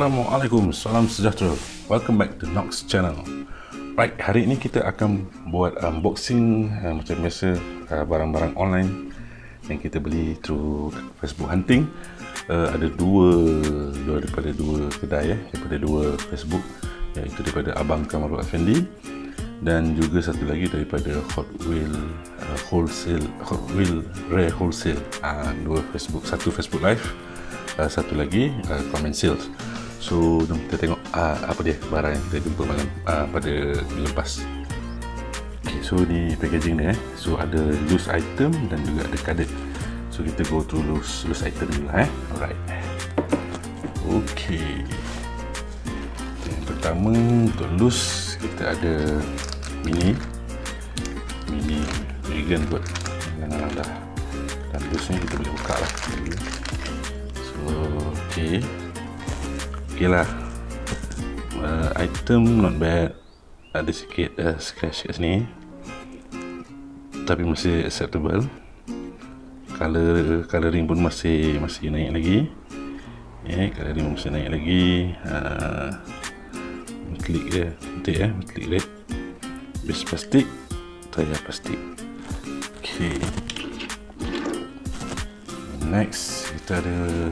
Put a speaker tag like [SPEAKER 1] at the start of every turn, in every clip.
[SPEAKER 1] Assalamualaikum, salam sejahtera. Welcome back to Nox Channel. Right, hari ini kita akan buat unboxing macam biasa, barang-barang online yang kita beli through Facebook hunting. Ada daripada dua kedai, daripada dua Facebook, iaitu daripada Abang Kamarul Effendi dan juga satu lagi daripada Hotwheel Rare Wholesale. Dua Facebook, satu Facebook Live, satu lagi comment sales. So jom kita tengok apa dia barang yang kita jumpa malam pada minggu lepas. Okay, so di packaging ni so ada loose item dan juga ada carded. So kita go through loose item dulu lah. Alright. Okay, yang pertama untuk loose kita ada mini vegan kot. Dan loose ni kita boleh buka lah. Okay lah, item not bad, ada sikit scratch kat sini tapi masih acceptable. Coloring pun masih naik lagi, coloring masih naik lagi. Klik dia cantik klik red, base plastik, tayar plastik. Okay, next kita ada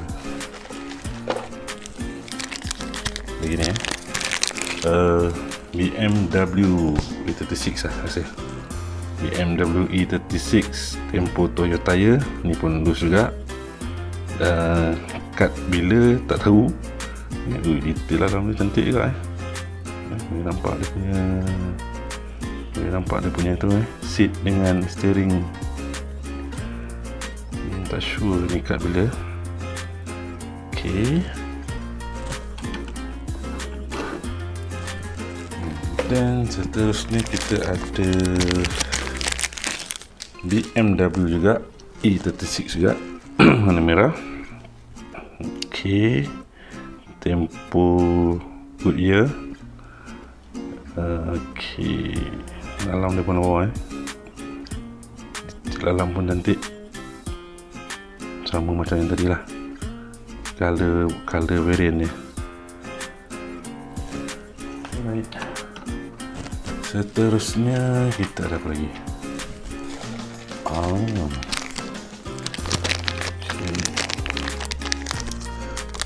[SPEAKER 1] lagi ni BMW E36 lah rasa. BMW E36 Tempo Toyota tire ni pun loose juga. Cut bila tak tahu. Detail dalam dia cantik juga boleh nampak dia punya tu seat dengan steering. Tak sure ni cut bila. Okay, dan seterusnya kita ada BMW juga, E36 juga, warna merah. Okay, Tempo Goodyear. Okay, dalam dia pun bawah dalam pun cantik, sama macam yang tadi lah, color variant dia. Alright, seterusnya kita ada apa lagi?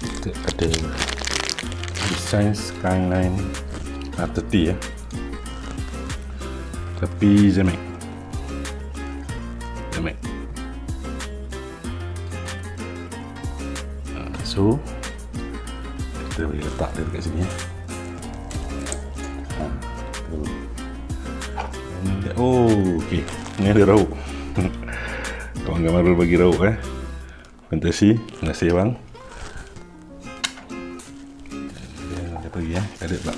[SPEAKER 1] Kita ada Nissan Skyline 30 tapi Zemek. So kita boleh letak dia dekat sini. Okay, ni ada rauk. Kawan Kamarul bagi rauk fantasi. Terima kasih bang. Dan apa lagi ada pula.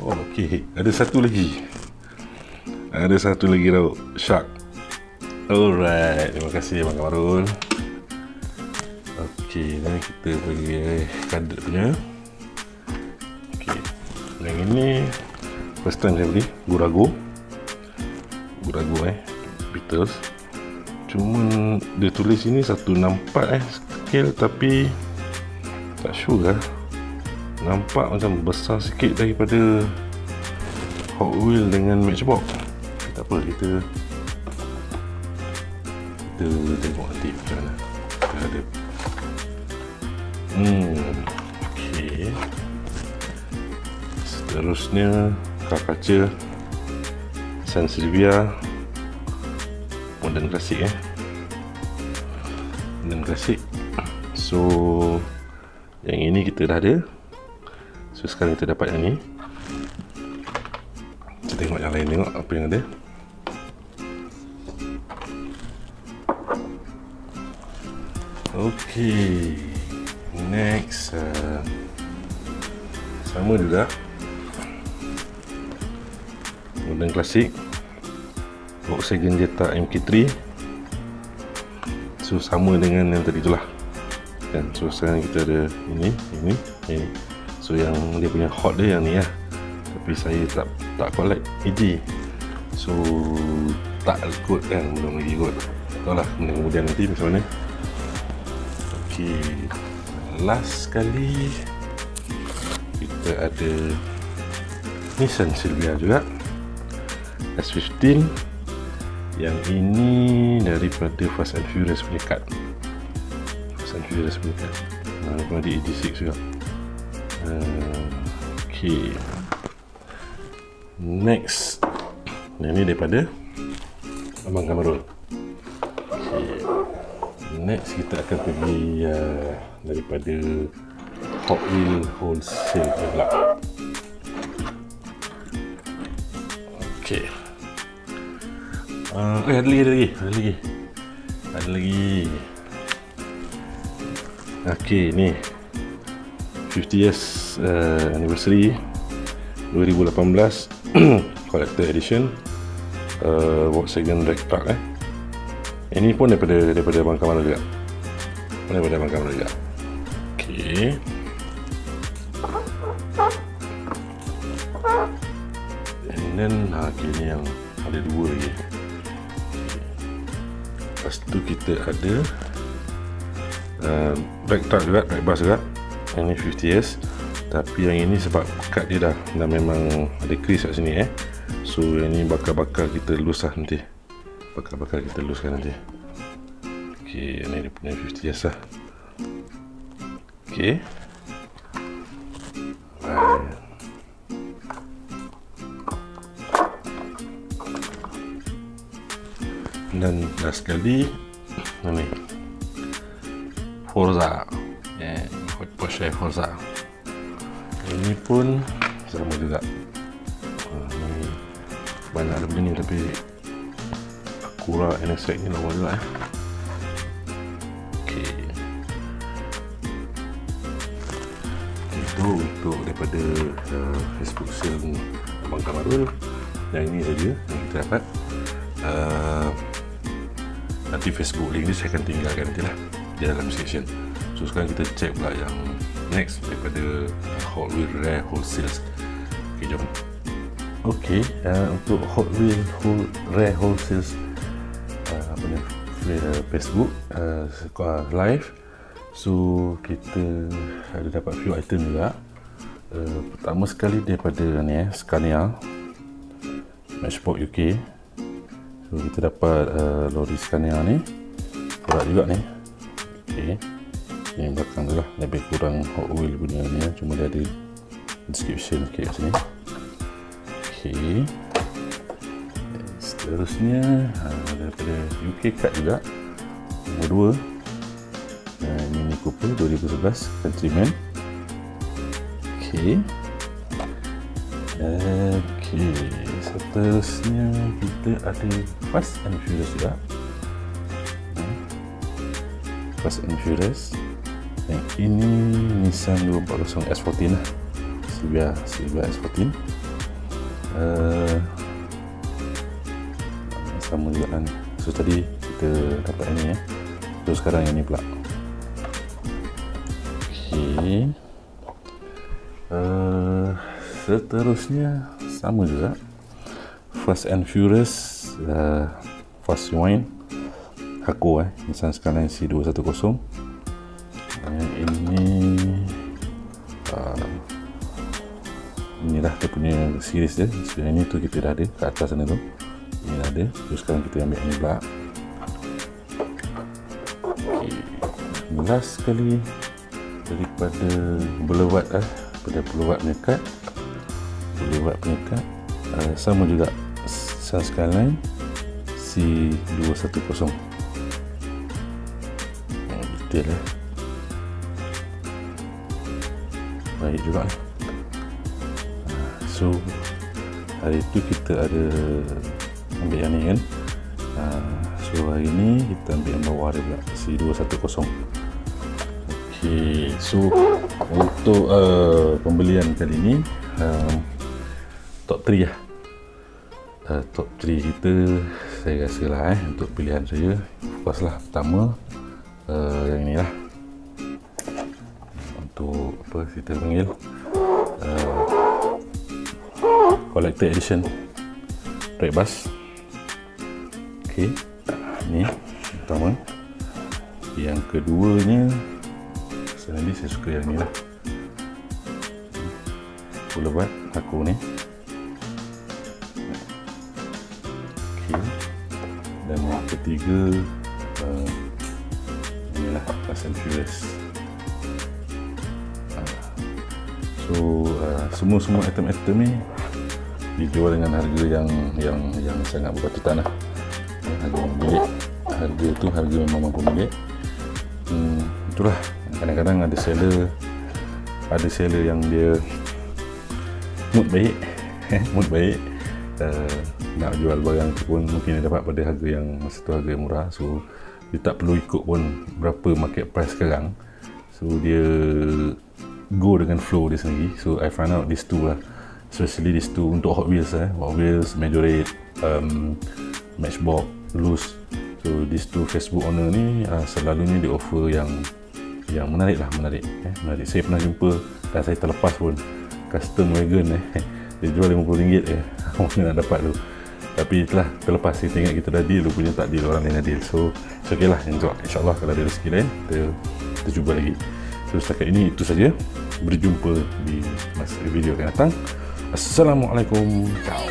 [SPEAKER 1] Okay, ada satu lagi rauk shark. Alright, terima kasih Abang Kamarul. Okay, dan kita bagi carded punya. Okay, yang ini first time saya beli, Gurago Beatles. Cuma dia tulis ini 164 scale, tapi tak sure lah, nampak macam besar sikit daripada Hotwheel dengan Matchbox. Tak apa, kita tengok nanti macam mana ada. Okay, seterusnya kaca Silvia modern klasik So yang ini kita dah ada, so sekarang kita dapat yang ni. Kita tengok yang lain, tengok apa yang ada. Okay, next sama juga modern klasik Volkswagen Jetta MK3. So sama dengan yang tadi itulah kan. So sekarang kita ada ini. So yang dia punya hot dia yang ni tapi saya tak collect EG, so tak ikut belum lagi ikut. Tak tahu lah kemudian nanti macam mana. Okay, last sekali kita ada Nissan Silvia juga S15. Yang ini daripada Fast and Furious punya card. Fast and Furious punya card. Ada ED6 juga. Okay. Next, ini daripada Abang Kamarul. Okay. Next kita akan pergi daripada Hotwheel wholesale pula. Okay. Ada lagi. Okay, ni 50 years anniversary 2018 collector edition Volkswagen Rec Truck. Ini pun daripada Abang Kamarul juga. Okay. And then ni yang ada dua lagi. Lepas tu kita ada Rec Truck juga, Rec Bus juga. Ini 50 years. Tapi yang ini sebab kad dia dah memang ada crease kat sini So yang ni bakal kita lose lah nanti. Bakal kita luluskan nanti. Okay, ni dia punya 50 years lah. Okay. Dan last sekali ni Forza, Porsche Forza. Ini pun sama juga. Ni banyak ada begini tapi Acura NSX ni lawa juga Okay. Itu untuk daripada Facebook sale Abang Kamarul. Yang ini saja yang kita dapat. Nanti Facebook link ni saya akan tinggalkan nantilah di dalam description. So sekarang kita check pula yang next daripada Hotwheel Rare Wholesales. Okay, jom. Okay, untuk Hotwheel Rare Wholesales Facebook live. So kita ada dapat few item juga. Pertama sekali daripada ni Scania Matchbox UK. So kita dapat lori Scania ni, berat juga ni. Okay. Ni belakang tu lah, lebih kurang Hotwheel punya ni cuma dia ada description sikit kat sini. Okay. Seterusnya daripada UK card juga, nombor 2 Mini Cooper 2011 Countryman. Okay. Okay, seterusnya kita ada Fast and Furious juga. Fast and Furious. Yang ini Nissan 240 S14 lah. Silvia S14. Sama juga kan. So tadi kita dapat ini So sekarang yang ni pula. Okay. Seterusnya sama juga Fast and Furious Fast Rewind Hako Nissan Skyline C210. Yang ini inilah dia punya series dia. So yang ini tu kita dah ada kat atas sana tu. Ini dah ada. So sekarang kita ambil ni pula. Okay. Last sekali daripada Boulevard Boulevard penyekat. Sama juga Nissan Skyline C210. Detail baik juga ni. So hari tu kita ada ambil yang ni kan. So hari ni kita ambil yang bawah dia pula C210. Okay, so untuk pembelian kali ni top 3 lah. Top 3 kita saya rasa lah untuk pilihan saya. Of course lah, pertama yang ni lah, untuk apa kita panggil collector edition Rec Bus. Okay, ni pertama. Yang keduanya personally saya suka yang ni lah. Boleh buat aku ni. Okay. Dan yang ketiga inilah Fast and Furious. So semua item-item ni dijual dengan harga yang sangat berpatutan lah. Harga bilik, harga tu harga memang mampu milik. Itulah, kadang-kadang ada seller yang dia mood baik nak jual barang tu pun mungkin dia dapat pada harga yang masa tu harga murah, so dia tak perlu ikut pun berapa market price sekarang, so dia go dengan flow dia sendiri. So I find out these two lah, especially these two untuk Hot Wheels Majorate, Matchbox, Loose. So these two Facebook owner ni selalunya dia offer yang menarik. Saya pernah jumpa dan saya terlepas pun custom wagon dia jual RM50 mana nak dapat tu, tapi itulah terlepas. Saya tengok kita dah deal, rupanya tak deal, orang lain dah deal. So okay lah, insyaAllah kalau ada rezeki lain kita cuba lagi. So setakat ini itu saja, berjumpa di video akan datang. Assalamualaikum. Ciao.